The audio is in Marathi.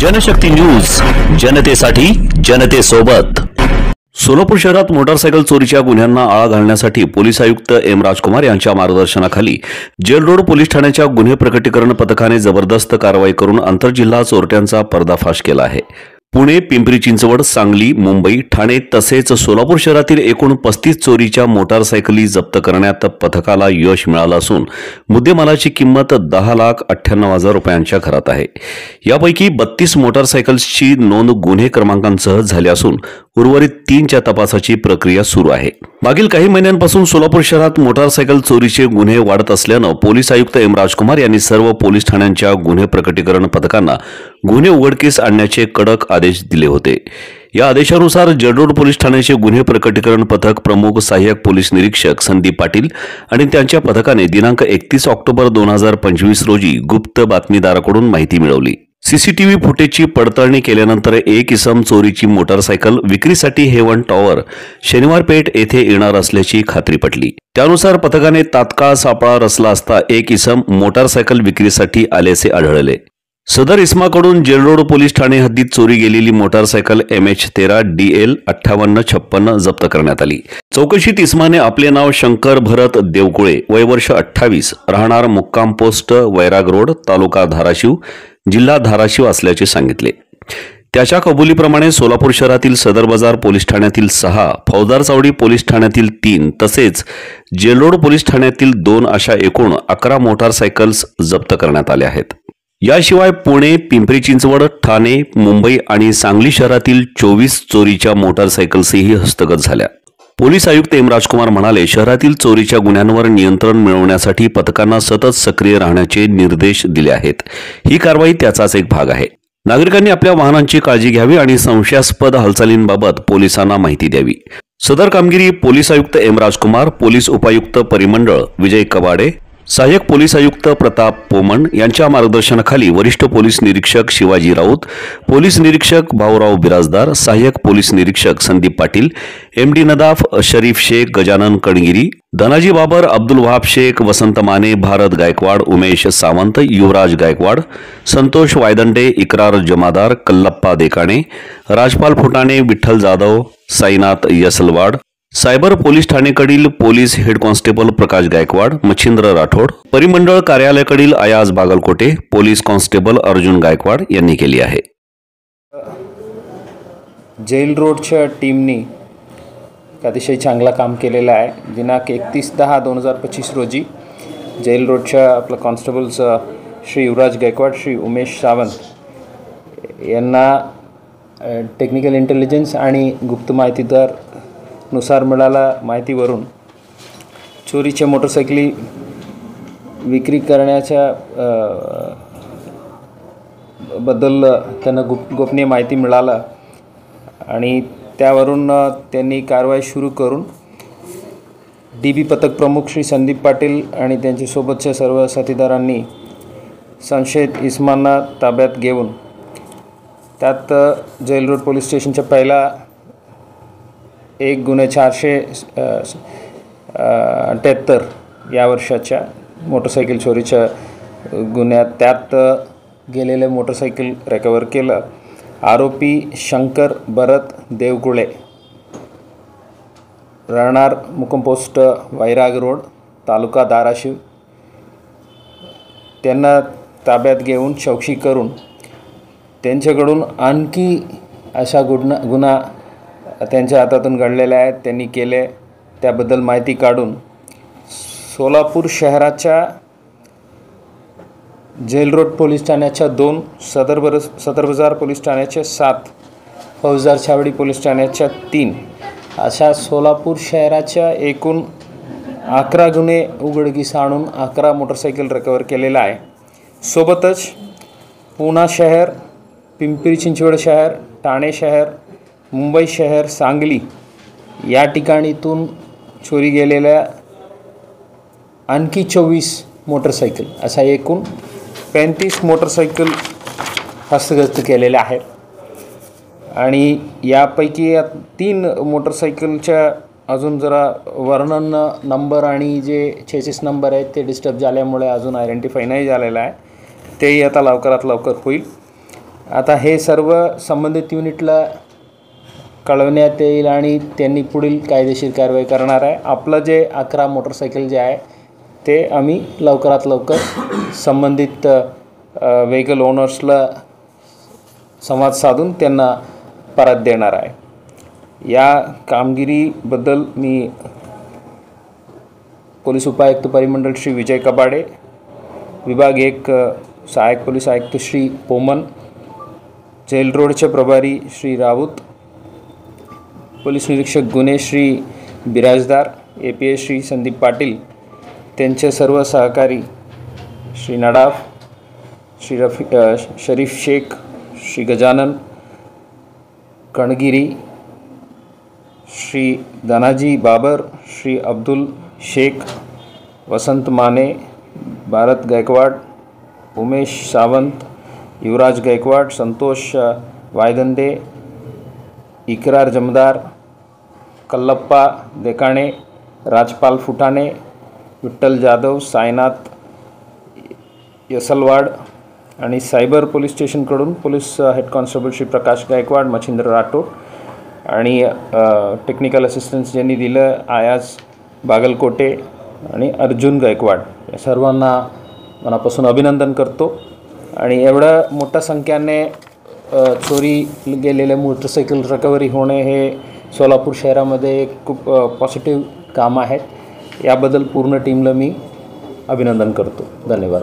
जनशक्ती न्यूज, जनतेसाठी जनतेसोबत। सोलापूर शहरात मोटारसायकल चोरीच्या गुन्ह्यांना आळा घालण्यासाठी पोलीस आयुक्त एम राजकुमार यांच्या मार्गदर्शनाखाली जेल रोड पोलीस ठाण्याच्या गुन्हे प्रकटीकरण पथकाने जबरदस्त कारवाई करून आंतरजिल्हा चोरट्यांचा पर्दाफाश केला आहे। पुणे, पिंपरी चिंचवड, सांगली, मुंबई, ठाणे तसेच सोलापूर शहरातील एकूण 35 चोरीच्या मोटारसायकली जप्त करण्यात पथकाला यश मिळालं असून मुद्देमालाची किंमत 10,98,000 रुपयांच्या घरात आहे। यापैकी 32 मोटारसायकल्सची नोंद गुन्हे क्रमांकांसह झाली असून उर्वरित 3च्या तपासाची प्रक्रिया सुरू आहे। मागील काही महिन्यांपासून सोलापूर शहरात मोटारसायकल चोरीचे गुन्हे वाढत असल्याने पोलीस आयुक्त एम राजकुमार यांनी सर्व पोलीस ठाण्यांच्या गुन्हे प्रकटीकरण पथकांना गुन्हे उघडकीस आणण्याचे कडक आदेश दिले होते। या आदेशानुसार जेल रोड पोलीस ठाण्याचे गुन्हे प्रकटीकरण पथक प्रमुख सहाय्यक पोलीस निरीक्षक संदीप पाटील आणि त्यांच्या पथकाने दिनांक 31 ऑक्टोबर 2025 रोजी गुप्त बातमीदाराकडून माहिती मिळवली। सीसीटीव्ही फुटेजची पडताळणी केल्यानंतर एक इसम चोरीची मोटारसायकल विक्रीसाठी हेवन टॉवर शनिवार पेठ येथे येणार असल्याची खात्री पटली। त्यानुसार पथकाने तात्काळ सापळा रचला असता एक इसम मोटारसायकल विक्रीसाठी आल्याचे आढळले। सदर इसमाकडून जेल रोड पोलीस ठाणे हद्दीत चोरी गेलेली मोटारसायकल MH13 DL 5856 जप्त करण्यात आली। चौकशीत इसमाने आपले नाव शंकर भरत देवकुळे, वय वर्ष 28, राहणार मुक्काम पोस्ट वैराग रोड, तालुका धाराशिव, जिल्हा धाराशिव असल्याचे सांगितले। त्याच्या कबुलीप्रमाणे सोलापूर शहरातील सदर बाजार पोलीस ठाण्यातील 6, फौजदार चावडी पोलीस ठाण्यातील 3 तसेच जेल रोड पोलीस ठाण्यातील 2 अशा एकूण 11 मोटारसायकल्स जप्त करण्यात आल्या आहेत। याशिवाय पुणे, पिंपरी चिंचवड, ठाणे, मुंबई आणि सांगली शहरातील 24 चोरीच्या मोटारसायकल्सही हस्तगत झाल्या। पोलीस आयुक्त एम राजकुमार म्हणाले, शहरातील चोरीच्या गुन्ह्यांवर नियंत्रण मिळवण्यासाठी पथकांना सतत सक्रिय राहण्याचे निर्देश दिले आहेत। ही कारवाई त्याचाच एक भाग आहे। नागरिकांनी आपल्या वाहनांची काळजी घ्यावी आणि संशयास्पद हालचालींबाबत पोलिसांना माहिती द्यावी। सदर कामगिरी पोलीस आयुक्त एम राजकुमार, पोलीस उपायुक्त परिमंडळ विजय कवाडे, सहाय्यक पोलीस आयुक्त प्रताप पोमण यांच्या मार्गदर्शनाखाली वरिष्ठ पोलीस निरीक्षक शिवाजी राऊत, पोलीस निरीक्षक भाऊराव बिराजदार, सहाय्यक पोलीस निरीक्षक संदीप पाटील, MD नदाफ, शरीफ शेख, गजानन कणगिरी, धनाजी बाबर, अब्दुल वहाब शेख, वसंत माने, भारत गायकवाड, उमेश सावंत, युवराज गायकवाड, संतोष वायदंडे, इकरार जमादार, कल्लप्पा देकाणे, राजपाल फुटाणे, विठ्ठल जाधव, साईनाथ यसलवाड, सायबर पोलीस ठाणेकडील police head constable Prakash Gaikwad, Machhindra Rathod, परिमंडळ कार्यालयाकडील अयाज बागलकोटे, पोलीस कॉन्स्टेबल अर्जुन गायकवाड यांनी केली आहे। जेल रोडच्या टीमनी अतिशय चांगला काम केलेलं आहे। दिनांक 31/10/2025 रोजी जेल रोडच्या आपलं कॉन्स्टेबल्स श्री युवराज गायकवाड, श्री उमेश सावंत यांना टेक्निकल इंटेलिजन्स आणि गुप्त माहितीनुसार मिळाला माहितीवरून चोरीच्या मोटरसायकली विक्री करण्याच्या बद्दल त्यांना गोपनीय माहिती मिळाला आणि त्यावरून त्यांनी कारवाई सुरू करून DB पथक प्रमुख श्री संदीप पाटील आणि त्यांच्यासोबतच्या सर्व साथीदारांनी संशयित इसमांना ताब्यात घेऊन त्यात जेल रोड पोलीस स्टेशनच्या पहिला एक गुन्हे 478 या वर्षाच्या मोटरसायकल चोरीच्या गुन्ह्यात त्यात गेलेले मोटरसायकल रिकवर केलं। आरोपी शंकर भरत देवकुळे, राहणार मुक्काम पोस्ट वैराग रोड, तालुका धाराशिव, त्यांना ताब्यात घेऊन चौकशी करून त्यांच्याकडून आणखी अशा गुन्हा त्यांच्या हातातून घडलेले आहेत त्यांनी केले त्याबद्दल माहिती काढून सोलापूर शहराच्या जेल रोड पोलीस ठाण्याच्या 2, सदर बाजार पोलीस ठाण्याच्या 7, फौजदार चावडी पोलीस ठाण्याच्या 3 अशा सोलापूर शहराच्या एकूण 11 गुन्हे उघडकीस आणून 11 मोटरसायकल रिकवर केलेला आहे। सोबतच पुणे शहर, पिंपरी चिंचवड शहर, ठाणे शहर, मुंबई शहर, सांगली या ठिकाणीतून चोरी गेलेल्या आणखी 24 मोटरसायकल असा एकूण 35 मोटरसायकल हस्तगत केलेल्या आहेत आणि यापैकी 3 मोटरसायकलच्या अजून जरा वर्णन नंबर आणि जे चेसिस नंबर आहेत ते डिस्टर्ब झाल्यामुळे अजून आयडेंटिफाय नाही झालेला आहे। तेही आता लवकरात लवकर होईल आता हे सर्व संबंधित युनिटला कळवण्यात येईल आणि त्यांनी पुढील कायदेशीर कारवाई करणार आहे. आपलं जे 11 मोटरसायकल जे आहे ते आम्ही लवकरात लवकर संबंधित व्हेकल ओनर्सला संवाद साधून त्यांना परत देणार आहे. या कामगिरीबद्दल मी पोलीस उपायुक्त परिमंडळ श्री विजय कबाडे, विभाग 1 सहाय्यक पोलीस आयुक्त श्री पोमन, जेल रोडचे प्रभारी श्री राऊत, पोलीस निरीक्षक गुन्हे श्री बिराजदार, APS श्री संदीप पाटील, त्यांचे सर्व सहकारी श्री नडाफ, श्री शरीफ शेख, श्री गजानन कणगिरी, श्री धनाजी बाबर, श्री अब्दुल शेख, वसंत माने, भारत गायकवाड, उमेश सावंत, युवराज गायकवाड, संतोष वायदंदे, इकरार जमदार, कल्लप्पा देकाणे, राजपाल फुटाणे, विठ्ठल जाधव, साईनाथ यसलवाड आणि सायबर पोलीस स्टेशनकडून police head constable Shri Prakash Gaikwad, Machhindra Rathod आणि टेक्निकल असिस्टन्स ज्यांनी दिलं आयाज बागलकोटे आणि अर्जुन गायकवाड, या सर्वांना मनापासून अभिनंदन करतो. आणि एवढ्या मोठ्या संख्येने चोरी गेलेले मोटरसायकल रिकव्हरी होणे हे सोलापूर शहरामध्ये एक खूप पॉझिटिव्ह काम आहे. याबद्दल पूर्ण टीमला मी अभिनंदन करतो. धन्यवाद.